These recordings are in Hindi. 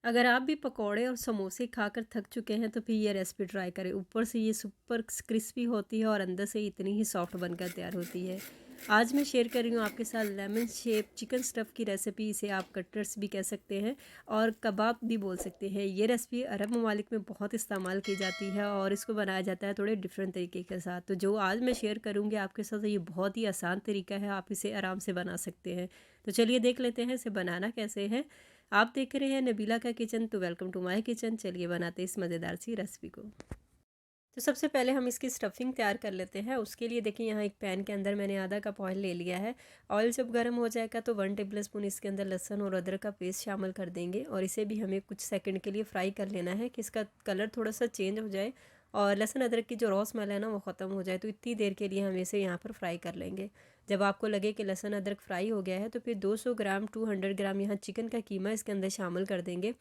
अगर आप भी पकौड़े और समोसे खाकर थक चुके हैं तो फिर ये रेसिपी ट्राई करें। ऊपर से ये सुपर क्रिस्पी होती है और अंदर से इतनी ही सॉफ्ट बनकर तैयार होती है। आज मैं शेयर कर रही हूँ आपके साथ लेमन शेप चिकन स्टफ़ की रेसिपी। इसे आप कटलेट्स भी कह सकते हैं और कबाब भी बोल सकते हैं। ये रेसिपी अरब ममालिक में बहुत इस्तेमाल की जाती है और इसको बनाया जाता है थोड़े डिफरेंट तरीके के साथ। तो जो आज मैं शेयर करूँगी आपके साथ ये बहुत ही आसान तरीका है, आप इसे आराम से बना सकते हैं। तो चलिए देख लेते हैं इसे बनाना कैसे है। आप देख रहे हैं नबीला का किचन, तो वेलकम टू माय किचन। चलिए बनाते हैं इस मज़ेदार सी रेसिपी को। तो सबसे पहले हम इसकी स्टफिंग तैयार कर लेते हैं। उसके लिए देखिए यहाँ एक पैन के अंदर मैंने आधा कप ऑयल ले लिया है। ऑयल जब गर्म हो जाएगा तो 1 टेबल स्पून इसके अंदर लहसुन और अदरक का पेस्ट शामिल कर देंगे और इसे भी हमें कुछ सेकंड के लिए फ्राई कर लेना है कि इसका कलर थोड़ा सा चेंज हो जाए और लहसुन अदरक की जो रॉ स्मेल है ना वो ख़त्म हो जाए। तो इतनी देर के लिए हम इसे यहाँ पर फ्राई कर लेंगे। जब आपको लगे कि लहसुन अदरक फ्राई हो गया है तो फिर 200 ग्राम 200 ग्राम यहाँ चिकन का कीमा इसके अंदर शामिल कर देंगे।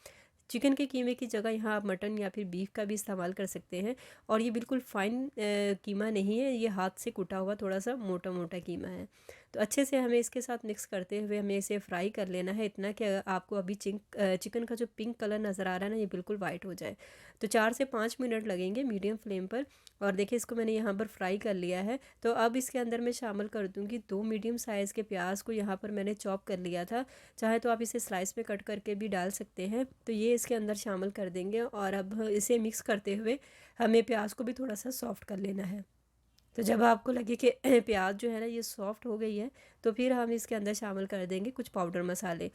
चिकन के कीमे की जगह यहाँ आप मटन या फिर बीफ का भी इस्तेमाल कर सकते हैं। और ये बिल्कुल फ़ाइन कीमा नहीं है, ये हाथ से कुटा हुआ थोड़ा सा मोटा मोटा कीमा है। तो अच्छे से हमें इसके साथ मिक्स करते हुए हमें इसे फ्राई कर लेना है, इतना कि आपको अभी चिकन का जो पिंक कलर नज़र आ रहा है ना ये बिल्कुल वाइट हो जाए। तो 4 से 5 मिनट लगेंगे मीडियम फ्लेम पर। और देखिए इसको मैंने यहाँ पर फ्राई कर लिया है। तो अब इसके अंदर मैं शामिल कर दूँगी 2 मीडियम साइज़ के प्याज को, यहाँ पर मैंने चॉप कर लिया था। चाहे तो आप इसे स्लाइस में कट करके भी डाल सकते हैं। तो ये इसके अंदर शामिल कर देंगे और अब इसे मिक्स करते हुए हमें प्याज को भी थोड़ा सा सॉफ्ट कर लेना है। तो जब आपको लगे कि प्याज जो है ना ये सॉफ्ट हो गई है तो फिर हम इसके अंदर शामिल कर देंगे कुछ पाउडर मसाले।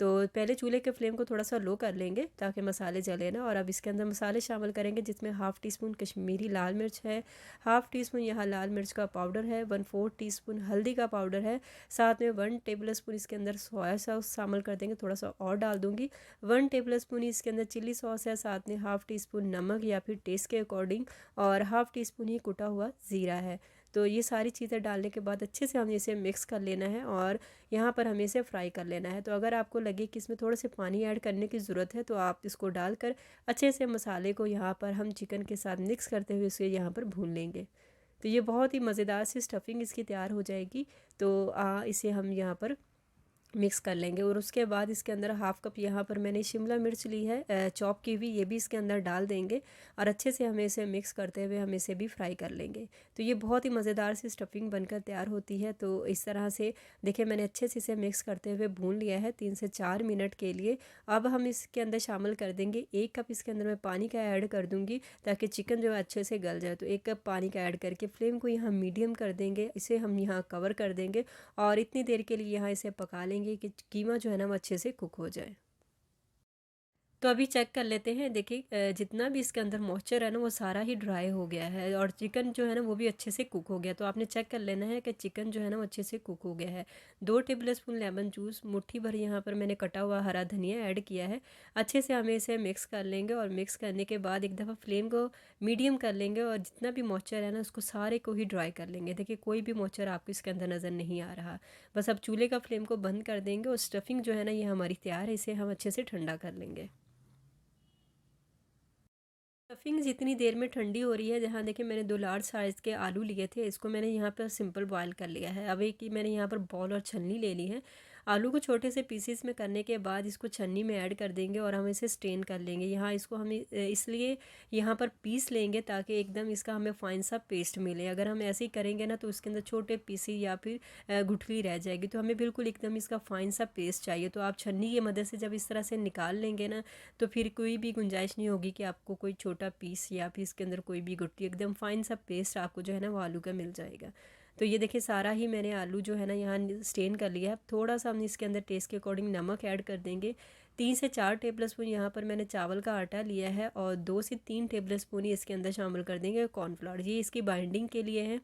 तो पहले चूल्हे के फ्लेम को थोड़ा सा लो कर लेंगे ताकि मसाले जले ना। और अब इसके अंदर मसाले शामिल करेंगे जिसमें हाफ़ टी स्पून कश्मीरी लाल मिर्च है, हाफ़ टी स्पून यहाँ लाल मिर्च का पाउडर है, 1/4 टीस्पून हल्दी का पाउडर है, साथ में 1 टेबल स्पून इसके अंदर सोया सॉस शामिल कर देंगे, थोड़ा सा और डाल दूँगी। 1 टेबल स्पून इसके अंदर चिली सॉस है, साथ में हाफ़ टी स्पून नमक या फिर टेस्ट के अकॉर्डिंग और हाफ़ टी स्पून ही कुटा हुआ ज़ीरा है। तो ये सारी चीज़ें डालने के बाद अच्छे से हमें इसे मिक्स कर लेना है और यहाँ पर हमें इसे फ्राई कर लेना है। तो अगर आपको लगे कि इसमें थोड़े से पानी ऐड करने की ज़रूरत है तो आप इसको डालकर अच्छे से मसाले को यहाँ पर हम चिकन के साथ मिक्स करते हुए इसे यहाँ पर भून लेंगे। तो ये बहुत ही मज़ेदार सी स्टफिंग इसकी तैयार हो जाएगी। तो इसे हम यहाँ पर मिक्स कर लेंगे। और उसके बाद इसके अंदर हाफ़ कप यहाँ पर मैंने शिमला मिर्च ली है चॉप की हुई, ये भी इसके अंदर डाल देंगे और अच्छे से हमें इसे मिक्स करते हुए हम इसे भी फ्राई कर लेंगे। तो ये बहुत ही मज़ेदार सी स्टफिंग बनकर तैयार होती है। तो इस तरह से देखिए मैंने अच्छे से इसे मिक्स करते हुए भून लिया है 3 से 4 मिनट के लिए। अब हम इसके अंदर शामिल कर देंगे 1 कप इसके अंदर मैं पानी का ऐड कर दूँगी ताकि चिकन जो है अच्छे से गल जाए। तो 1 कप पानी का ऐड करके फ्लेम को यहाँ मीडियम कर देंगे, इसे हम यहाँ कवर कर देंगे और इतनी देर के लिए यहाँ इसे पका लेंगे कि कीमा जो है ना वो अच्छे से कुक हो जाए। तो अभी चेक कर लेते हैं। देखिए जितना भी इसके अंदर मॉइस्चर है ना वो सारा ही ड्राई हो गया है और चिकन जो है ना वो भी अच्छे से कुक हो गया। तो आपने चेक कर लेना है कि चिकन जो है ना वो अच्छे से कुक हो गया है। 2 टेबल स्पून लेमन जूस, मुट्ठी भर यहाँ पर मैंने कटा हुआ हरा धनिया ऐड किया है। अच्छे से हमें इसे मिक्स कर लेंगे और मिक्स करने के बाद एक दफ़ा फ्लेम को मीडियम कर लेंगे और जितना भी मॉइस्चर है ना उसको सारे को ही ड्राई कर लेंगे। देखिए कोई भी मॉइस्चर आपको इसके अंदर नज़र नहीं आ रहा। बस अब चूल्हे का फ्लेम को बंद कर देंगे और स्टफिंग जो है ना ये हमारी तैयार है, इसे हम अच्छे से ठंडा कर लेंगे। स्टफिंग जितनी देर में ठंडी हो रही है, जहाँ देखिए मैंने 2 लार्ज साइज़ के आलू लिए थे, इसको मैंने यहाँ पर सिंपल बॉयल कर लिया है। अब एक ही मैंने यहाँ पर बॉल और छलनी ले ली है। आलू को छोटे से पीसेस में करने के बाद इसको छन्नी में ऐड कर देंगे और हम इसे स्ट्रेन कर लेंगे। यहाँ इसको हम इसलिए यहाँ पर पीस लेंगे ताकि एकदम इसका हमें फाइन सा पेस्ट मिले। अगर हम ऐसे ही करेंगे ना तो उसके अंदर छोटे पीसी या फिर गुठली रह जाएगी। तो हमें बिल्कुल एकदम इसका फाइन सा पेस्ट चाहिए। तो आप छन्नी की मदद से जब इस तरह से निकाल लेंगे ना तो फिर कोई भी गुंजाइश नहीं होगी कि आपको कोई छोटा पीस या फिर इसके अंदर कोई भी गुठली, एकदम फाइन सा पेस्ट आपको जो है ना वो आलू का मिल जाएगा। तो ये देखिए सारा ही मैंने आलू जो है ना यहाँ स्टेन कर लिया है। थोड़ा सा हम इसके अंदर टेस्ट के अकॉर्डिंग नमक ऐड कर देंगे। 3 से 4 टेबल स्पून यहाँ पर मैंने चावल का आटा लिया है और 2 से 3 टेबल स्पून ही इसके अंदर शामिल कर देंगे कॉर्नफ्लावर। ये इसकी बाइंडिंग के लिए है।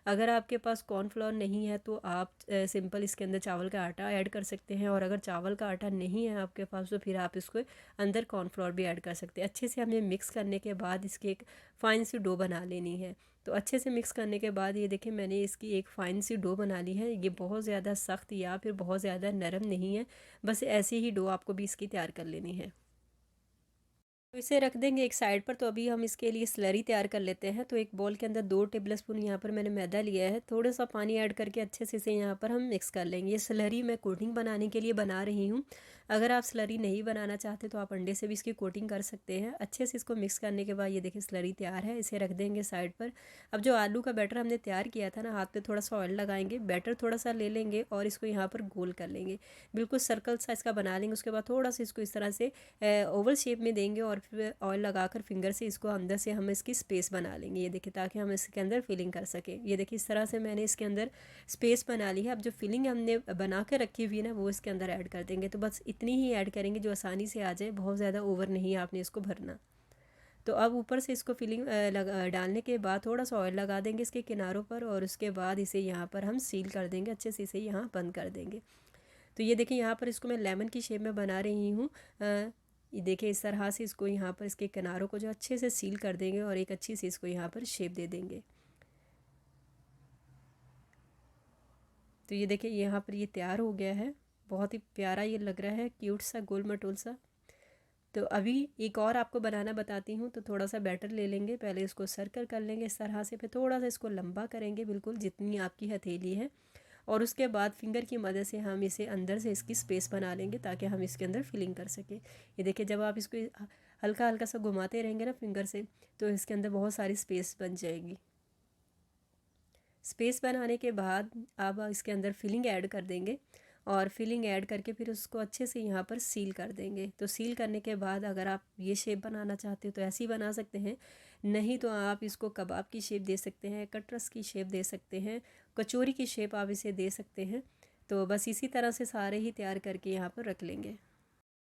अगर आपके पास कॉर्नफ्लावर नहीं है तो आप सिंपल इसके अंदर चावल का आटा ऐड कर सकते हैं और अगर चावल का आटा नहीं है आपके पास तो फिर आप इसको अंदर कॉर्नफ्लावर भी ऐड कर सकते हैं। अच्छे से हमें मिक्स करने के बाद इसकी एक फ़ाइन सी डो बना लेनी है। तो अच्छे से मिक्स करने के बाद ये देखिए मैंने इसकी एक फ़ाइन सी डो बना ली है। ये बहुत ज़्यादा सख्त या फिर बहुत ज़्यादा नरम नहीं है, बस ऐसी ही डो आपको भी इसकी तैयार कर लेनी है। तो इसे रख देंगे एक साइड पर। तो अभी हम इसके लिए स्लरी तैयार कर लेते हैं। तो एक बॉल के अंदर 2 टेबल स्पून यहाँ पर मैंने मैदा लिया है, थोड़ा सा पानी ऐड करके अच्छे से इसे यहाँ पर हम मिक्स कर लेंगे। ये स्लरी मैं कोटिंग बनाने के लिए बना रही हूँ। अगर आप स्लरी नहीं बनाना चाहते तो आप अंडे से भी इसकी कोटिंग कर सकते हैं। अच्छे से इसको मिक्स करने के बाद ये देखिए स्लरी तैयार है, इसे रख देंगे साइड पर। अब जो आलू का बैटर हमने तैयार किया था ना, हाथ पे थोड़ा सा ऑयल लगाएंगे, बैटर थोड़ा सा ले लेंगे और इसको यहाँ पर गोल कर लेंगे, बिल्कुल सर्कल सा इसका बना लेंगे। उसके बाद थोड़ा सा इसको इस तरह से ओवल शेप में देंगे और फिर ऑयल लगाकर फिंगर से इसको अंदर से हम इसकी स्पेस बना लेंगे, ये देखिए, ताकि हम इसके अंदर फिलिंग कर सकें। ये देखिए इस तरह से मैंने इसके अंदर स्पेस बना ली है। अब जो फिलिंग हमने बना कर रखी हुई है ना, वो इसके अंदर ऐड कर देंगे। तो बस इतनी ही ऐड करेंगे जो आसानी से आ जाए, बहुत ज़्यादा ओवर नहीं आपने इसको भरना। तो अब ऊपर से इसको फिलिंग डालने के बाद थोड़ा सा ऑयल लगा देंगे इसके किनारों पर और उसके बाद इसे यहाँ पर हम सील कर देंगे, अच्छे से इसे यहाँ बंद कर देंगे। तो ये देखिए यहाँ पर इसको मैं लेमन की शेप में बना रही हूँ। ये देखिए इस तरह से इसको यहाँ पर इसके किनारों को जो अच्छे से सील कर देंगे और एक अच्छी सी इसको यहाँ पर शेप दे देंगे। तो ये देखिए यहाँ पर ये तैयार हो गया है, बहुत ही प्यारा ये लग रहा है, क्यूट सा गोल मटोल सा। तो अभी एक और आपको बनाना बताती हूँ। तो थोड़ा सा बैटर ले लेंगे, पहले इसको सर्कल कर लेंगे इस तरह से, फिर थोड़ा सा इसको लंबा करेंगे बिल्कुल जितनी आपकी हथेली है, और उसके बाद फिंगर की मदद से हम इसे अंदर से इसकी स्पेस बना लेंगे ताकि हम इसके अंदर फिलिंग कर सकें। ये देखिए जब आप इसको हल्का हल्का सा घुमाते रहेंगे ना फिंगर से, तो इसके अंदर बहुत सारी स्पेस बन जाएगी। स्पेस बनाने के बाद अब इसके अंदर फिलिंग ऐड कर देंगे और फिलिंग ऐड करके फिर उसको अच्छे से यहाँ पर सील कर देंगे। तो सील करने के बाद अगर आप ये शेप बनाना चाहते हो तो ऐसे ही बना सकते हैं, नहीं तो आप इसको कबाब की शेप दे सकते हैं, कटरस की शेप दे सकते हैं, कचौरी की शेप आप इसे दे सकते हैं। तो बस इसी तरह से सारे ही तैयार करके यहाँ पर रख लेंगे।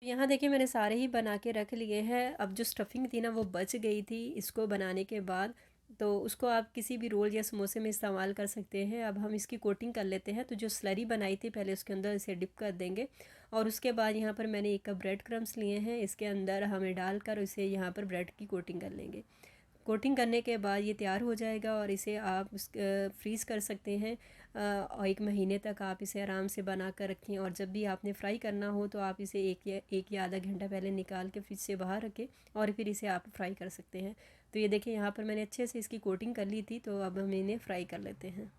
यहाँ देखिए मैंने सारे ही बना के रख लिए हैं। अब जो स्टफिंग थी ना वो बच गई थी इसको बनाने के बाद, तो उसको आप किसी भी रोल या समोसे में इस्तेमाल कर सकते हैं। अब हम इसकी कोटिंग कर लेते हैं। तो जो स्लरी बनाई थी पहले उसके अंदर इसे डिप कर देंगे और उसके बाद यहाँ पर मैंने 1 कप ब्रेड क्रम्स लिए हैं, इसके अंदर हमें डालकर इसे यहाँ पर ब्रेड की कोटिंग कर लेंगे। कोटिंग करने के बाद ये तैयार हो जाएगा और इसे आप फ्रीज़ कर सकते हैं और 1 महीने तक आप इसे आराम से बना कर रखें। और जब भी आपने फ्राई करना हो तो आप इसे एक या आधा घंटा पहले निकाल के फ्रिज से बाहर रखें और फिर इसे आप फ्राई कर सकते हैं। तो ये देखिए यहाँ पर मैंने अच्छे से इसकी कोटिंग कर ली थी, तो अब हम इन्हें फ्राई कर लेते हैं।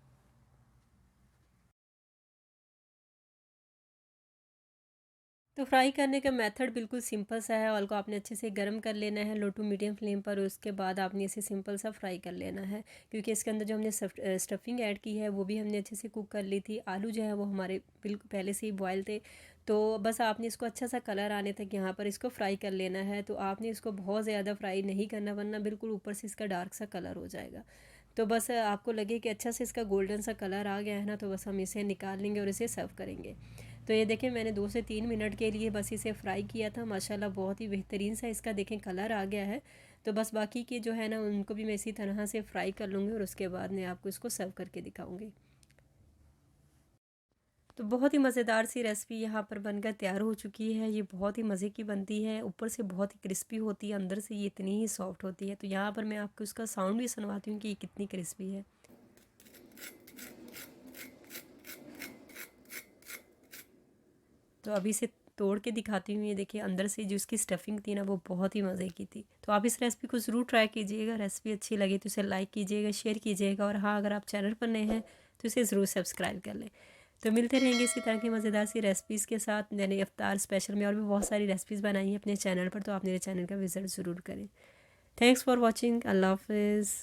तो फ्राई करने का मेथड बिल्कुल सिंपल सा है। ऑयल को आपने अच्छे से गर्म कर लेना है लो टू मीडियम फ्लेम पर, उसके बाद आपने इसे सिंपल सा फ्राई कर लेना है, क्योंकि इसके अंदर जो हमने स्टफिंग ऐड की है वो भी हमने अच्छे से कुक कर ली थी। आलू जो है वो हमारे बिल्कुल पहले से ही बॉयल थे। तो बस आपने इसको अच्छा सा कलर आने तक यहाँ पर इसको फ्राई कर लेना है। तो आपने इसको बहुत ज़्यादा फ्राई नहीं करना, वरना बिल्कुल ऊपर से इसका डार्क सा कलर हो जाएगा। तो बस आपको लगे कि अच्छा से इसका गोल्डन सा कलर आ गया है ना, तो बस हम इसे निकाल लेंगे और इसे सर्व करेंगे। तो ये देखें मैंने 2 से 3 मिनट के लिए बस इसे फ्राई किया था, माशाल्लाह बहुत ही बेहतरीन सा इसका देखें कलर आ गया है। तो बस बाकी के जो है ना उनको भी मैं इसी तरह से फ्राई कर लूँगी और उसके बाद मैं आपको इसको सर्व करके दिखाऊँगी। तो बहुत ही मज़ेदार सी रेसिपी यहाँ पर बनकर तैयार हो चुकी है। ये बहुत ही मज़े की बनती है, ऊपर से बहुत ही क्रिस्पी होती है, अंदर से ये इतनी ही सॉफ्ट होती है। तो यहाँ पर मैं आपको इसका साउंड भी सुनवाती हूँ कि ये कितनी क्रिस्पी है। तो अभी इसे तोड़ के दिखाती हूँ। ये देखिए अंदर से जो इसकी स्टफिंग थी ना वो बहुत ही मज़े की थी। तो आप इस रेसिपी को ज़रूर ट्राई कीजिएगा। रेसिपी अच्छी लगी तो इसे लाइक कीजिएगा, शेयर कीजिएगा, और हाँ अगर आप चैनल पर नए हैं तो इसे ज़रूर सब्सक्राइब कर लें। तो मिलते रहेंगे इसी तरह की मज़ेदार सी रेसिपीज़ के साथ। मैंने इफ्तार स्पेशल में और भी बहुत सारी रेसिपीज़ बनाई हैं अपने चैनल पर, तो आप मेरे चैनल का विज़िट ज़रूर करें। Thanks for watching. अल्लाह हाफिज़।